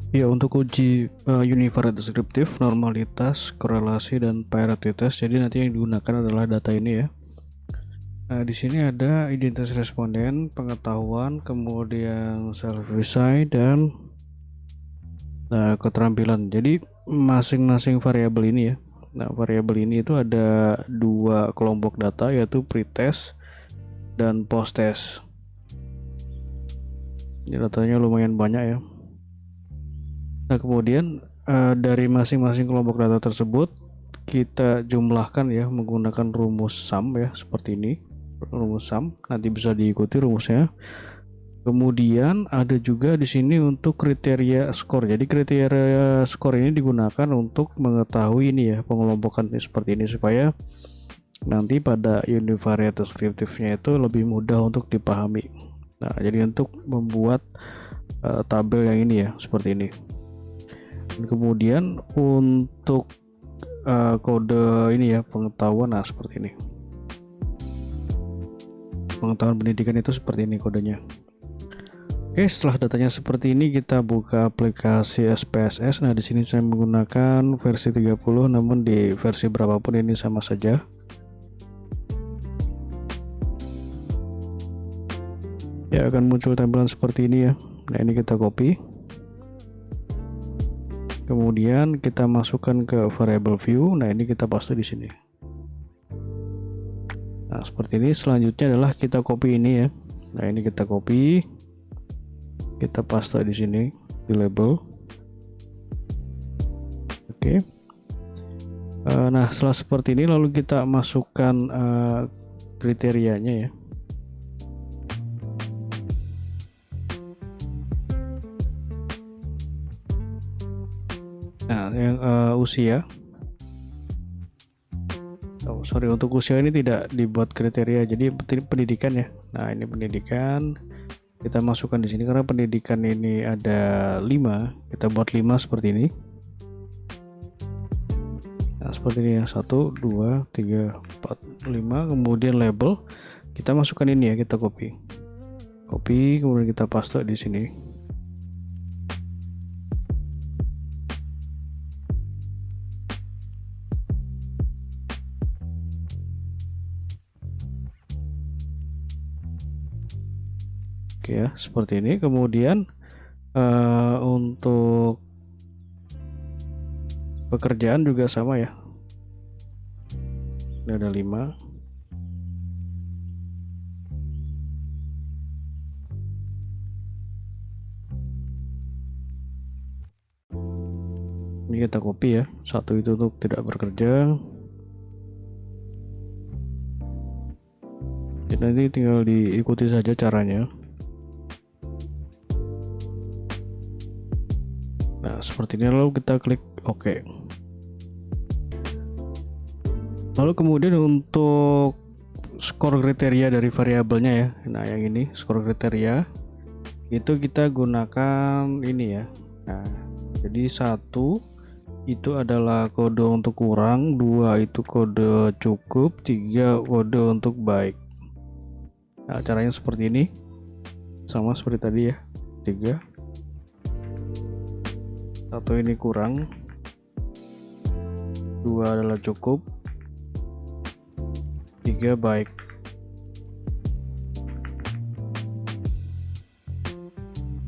Ya, untuk uji univariate deskriptif, normalitas, korelasi, dan parititas. Jadi nanti yang digunakan adalah data ini ya. Nah, di sini ada identitas responden, pengetahuan, kemudian self-visai, dan keterampilan. Jadi masing-masing variabel ini ya. Nah, variabel ini itu ada dua kelompok data, yaitu pretest dan post-test. Ini datanya lumayan banyak ya. Nah, kemudian dari masing-masing kelompok data tersebut kita jumlahkan ya menggunakan rumus sum ya, seperti ini. Rumus sum nanti bisa diikuti rumusnya. Kemudian ada juga di sini untuk kriteria skor. Jadi kriteria skor ini digunakan untuk mengetahui ini ya, pengelompokan seperti ini supaya nanti pada univariate deskriptifnya itu lebih mudah untuk dipahami. Nah, jadi untuk membuat tabel yang ini ya, seperti ini. Dan kemudian untuk kode ini ya, pengetahuan, nah seperti ini. Pengetahuan pendidikan itu seperti ini kodenya. Oke, setelah datanya seperti ini kita buka aplikasi SPSS. Nah, di sini saya menggunakan versi 30, namun di versi berapapun ini sama saja. Ya, akan muncul tampilan seperti ini ya. Nah, ini kita copy. Kemudian kita masukkan ke variable view. Nah, ini kita paste di sini. Nah, seperti ini. Selanjutnya adalah kita copy ini ya. Nah, ini kita copy. Kita paste di sini di label. Oke. Nah, setelah seperti ini lalu kita masukkan kriterianya ya. Nah, yang usia. Oh, sorry, untuk usia ini tidak dibuat kriteria, jadi pendidikan ya. Nah, ini pendidikan. Kita masukkan di sini karena pendidikan ini ada 5, kita buat 5 seperti ini. Nah, seperti ini ya, 1, 2, 3, 4, 5. Kemudian label, kita masukkan ini ya, kita copy. Copy, kemudian kita paste di sini. Oke ya, seperti ini. Kemudian untuk pekerjaan juga sama ya. Ini ada 5. Ini kita copy ya. 1 itu untuk tidak bekerja. Jadi nanti tinggal diikuti saja caranya. Nah, seperti ini, lalu kita klik OK. Lalu kemudian untuk skor kriteria dari variabelnya ya. Nah, yang ini skor kriteria itu kita gunakan ini ya. Nah, jadi 1 itu adalah kode untuk kurang, 2 itu kode cukup, 3 kode untuk baik. Nah, caranya seperti ini. Sama seperti tadi ya. 3. 1 ini kurang, 2 adalah cukup, 3 baik.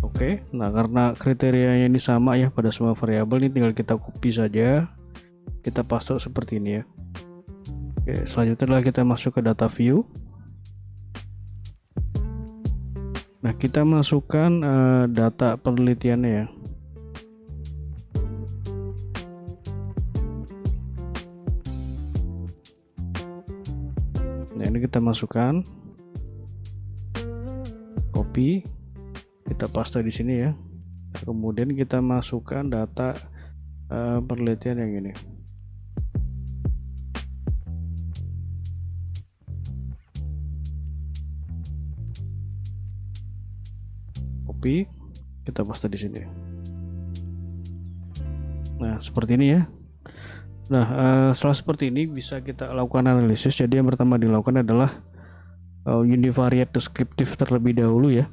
Oke, nah karena kriterianya ini sama ya pada semua variabel, ini tinggal kita copy saja, kita paste seperti ini ya. Oke, selanjutnya adalah kita masuk ke data view. Nah, kita masukkan data penelitiannya ya. Nah, ini kita masukkan, copy, kita paste di sini ya. Nah, kemudian kita masukkan data penelitian yang ini. Copy, kita paste di sini. Nah, seperti ini ya. Nah, setelah seperti ini bisa kita lakukan analisis. Jadi yang pertama dilakukan adalah univariate deskriptif terlebih dahulu ya.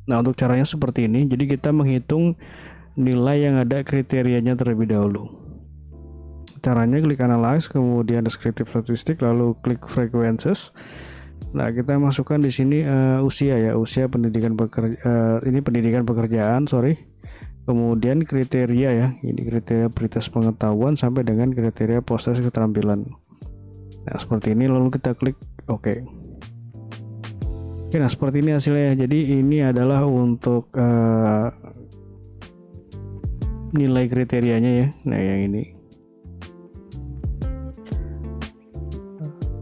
Nah, untuk caranya seperti ini. Jadi kita menghitung nilai yang ada kriterianya terlebih dahulu. Caranya klik analyze, kemudian descriptive statistik, lalu klik frequencies. Nah, kita masukkan di sini usia ya, usia pendidikan ini pendidikan pekerjaan, sorry. Kemudian kriteria ya, ini kriteria pretest pengetahuan sampai dengan kriteria post-test keterampilan. Nah, seperti ini, lalu kita klik OK. Oke, nah seperti ini hasilnya. Jadi ini adalah untuk nilai kriterianya ya. Nah, yang ini.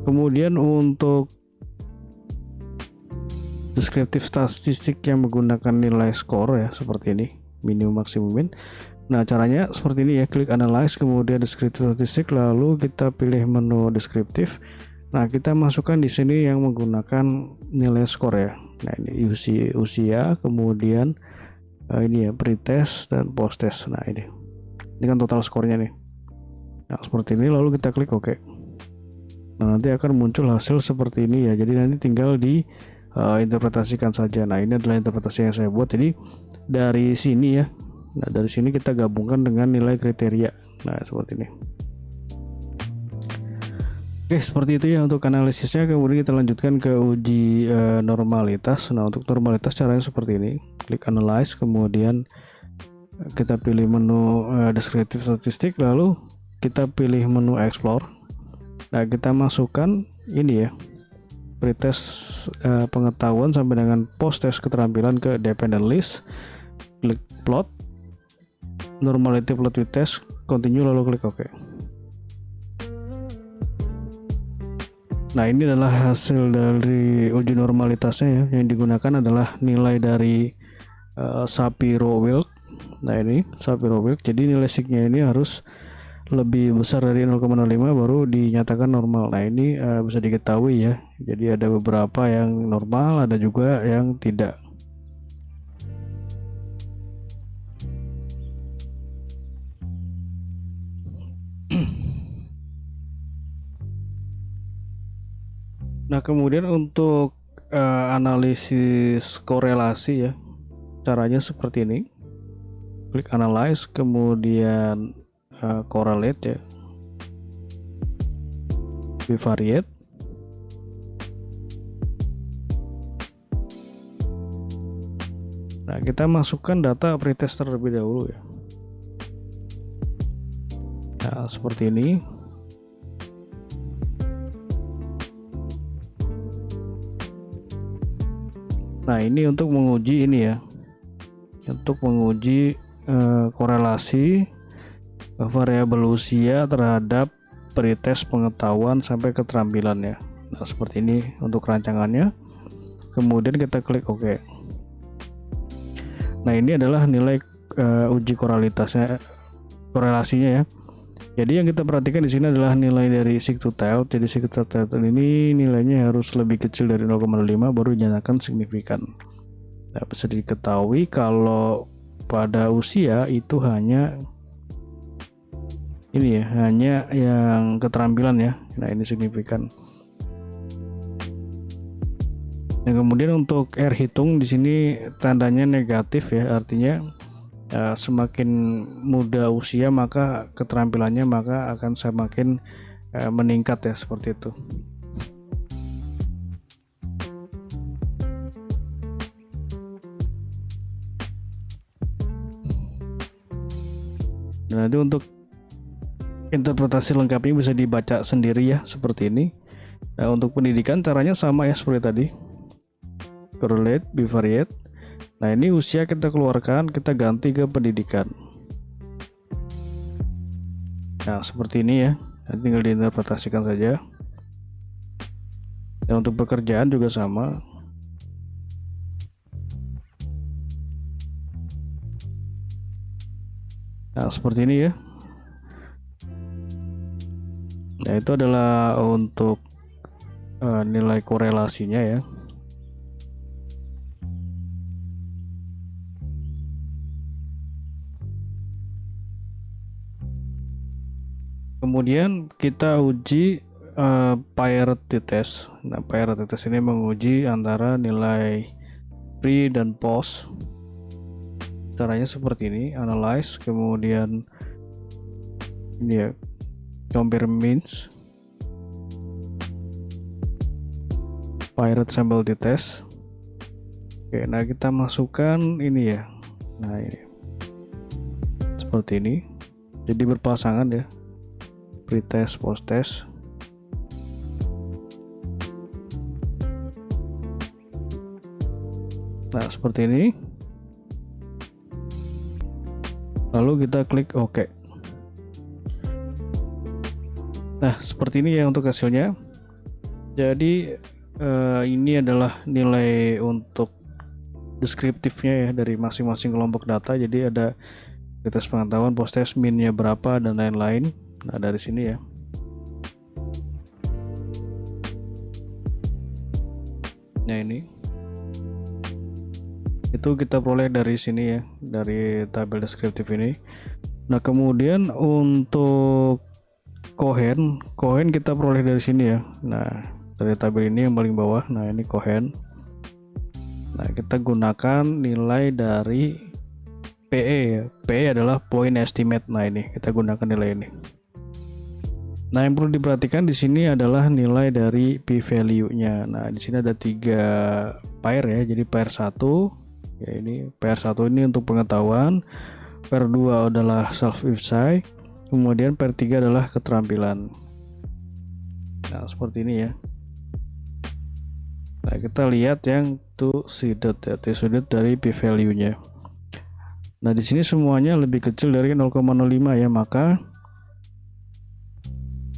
Kemudian untuk deskriptif statistik yang menggunakan nilai skor ya, seperti ini, minimum maksimum min. Nah, caranya seperti ini ya, klik analyze, kemudian deskriptif statistik, lalu kita pilih menu deskriptif. Nah, kita masukkan di sini yang menggunakan nilai skor ya. Nah, ini usia, kemudian ini ya, pretest dan post-test. Nah, ini kan total skornya nih. Nah, seperti ini, lalu kita klik OK. Nah, nanti akan muncul hasil seperti ini ya. Jadi nanti tinggal di interpretasikan saja. Nah, ini adalah interpretasi yang saya buat. Jadi dari sini ya. Nah, dari sini kita gabungkan dengan nilai kriteria. Nah, seperti ini. Oke, seperti itu ya untuk analisisnya. Kemudian kita lanjutkan ke uji normalitas. Nah, untuk normalitas caranya seperti ini. Klik analyze, kemudian kita pilih menu deskriptif statistik, lalu kita pilih menu explore. Nah, kita masukkan ini ya, pretest pengetahuan sampai dengan post-test keterampilan ke dependent list. Klik plot, normality plot with test, continue, lalu klik OK. Nah, ini adalah hasil dari uji normalitasnya ya. Yang digunakan adalah nilai dari Shapiro-Wilk. Nah, ini Shapiro-Wilk. Jadi nilai signya ini harus lebih besar dari 0,05 baru dinyatakan normal. Nah, ini bisa diketahui ya. Jadi ada beberapa yang normal, ada juga yang tidak. Nah, kemudian untuk analisis korelasi ya, caranya seperti ini. Klik analyze, kemudian correlate ya, bivariate. Nah, kita masukkan data pretest terlebih dahulu ya. Nah, seperti ini. Nah, ini untuk menguji ini ya, untuk menguji korelasi variabel usia terhadap pretest pengetahuan sampai keterampilan ya. Nah, seperti ini untuk rancangannya. Kemudian kita klik OK. Nah, ini adalah nilai uji korelasinya ya. Jadi yang kita perhatikan di sini adalah nilai dari seek to tell. Jadi seek to tell ini nilainya harus lebih kecil dari 0,5 baru dinyatakan signifikan. Nah, bisa diketahui kalau pada usia itu hanya ini ya, hanya yang keterampilan ya. Nah, ini signifikan. Nah, kemudian untuk R hitung di sini tandanya negatif ya, artinya semakin muda usia maka keterampilannya maka akan semakin meningkat ya, seperti itu. Dan nanti untuk interpretasi lengkapnya bisa dibaca sendiri ya, seperti ini. Nah, untuk pendidikan caranya sama ya seperti tadi. Correlate, bivariate. Nah, ini usia kita keluarkan, kita ganti ke pendidikan. Nah, seperti ini ya. Nanti tinggal diinterpretasikan saja. Dan untuk pekerjaan juga sama. Nah, seperti ini ya. Nah, itu adalah untuk nilai korelasinya ya. Kemudian kita uji parity test. Nah, parity test ini menguji antara nilai pre dan post. Caranya seperti ini, analyze, kemudian ini ya, compare means, pirate sample test. Oke, nah kita masukkan ini ya. Nah, ini seperti ini. Jadi berpasangan ya. Pretest, posttest. Nah, seperti ini. Lalu kita klik OK. Nah, seperti ini ya untuk hasilnya. Jadi ini adalah nilai untuk deskriptifnya ya dari masing-masing kelompok data. Jadi ada pretest pengetahuan, posttest, minnya berapa, dan lain-lain. Nah, dari sini ya. Nah, ini itu kita peroleh dari sini ya, dari tabel deskriptif ini. Nah, kemudian untuk Cohen kita peroleh dari sini ya. Nah, dari tabel ini yang paling bawah. Nah, ini Cohen. Nah, kita gunakan nilai dari PE ya. PE adalah point estimate. Nah, ini kita gunakan nilai ini. Nah, yang perlu diperhatikan di sini adalah nilai dari p-value-nya. Nah, di sini ada 3 pair ya. Jadi pair 1 ya, ini pair 1 ini untuk pengetahuan, pair 2 adalah self insight, kemudian pair 3 adalah keterampilan. Nah, seperti ini ya. Nah, kita lihat yang two-sided ya, two-sided dari p-value-nya. Nah, di sini semuanya lebih kecil dari 0,05 ya, maka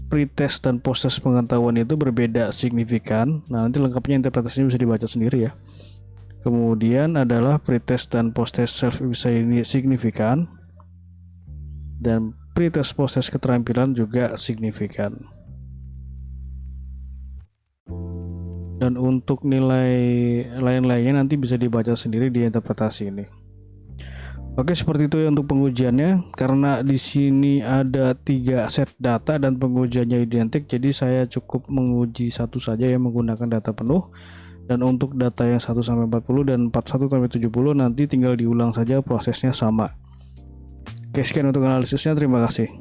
pretest dan posttest pengetahuan itu berbeda signifikan. Nah, nanti lengkapnya interpretasinya bisa dibaca sendiri ya. Kemudian adalah pretest dan posttest self insight ini signifikan, dan pretest posttest keterampilan juga signifikan. Dan untuk nilai lain-lainnya nanti bisa dibaca sendiri di interpretasi ini. Oke, seperti itu ya untuk pengujiannya. Karena di sini ada 3 set data dan pengujiannya identik, jadi saya cukup menguji satu saja ya menggunakan data penuh. Dan untuk data yang 1 sampai 40 dan 41 sampai 70 nanti tinggal diulang saja prosesnya sama. Oke, sekian untuk analisisnya. Terima kasih.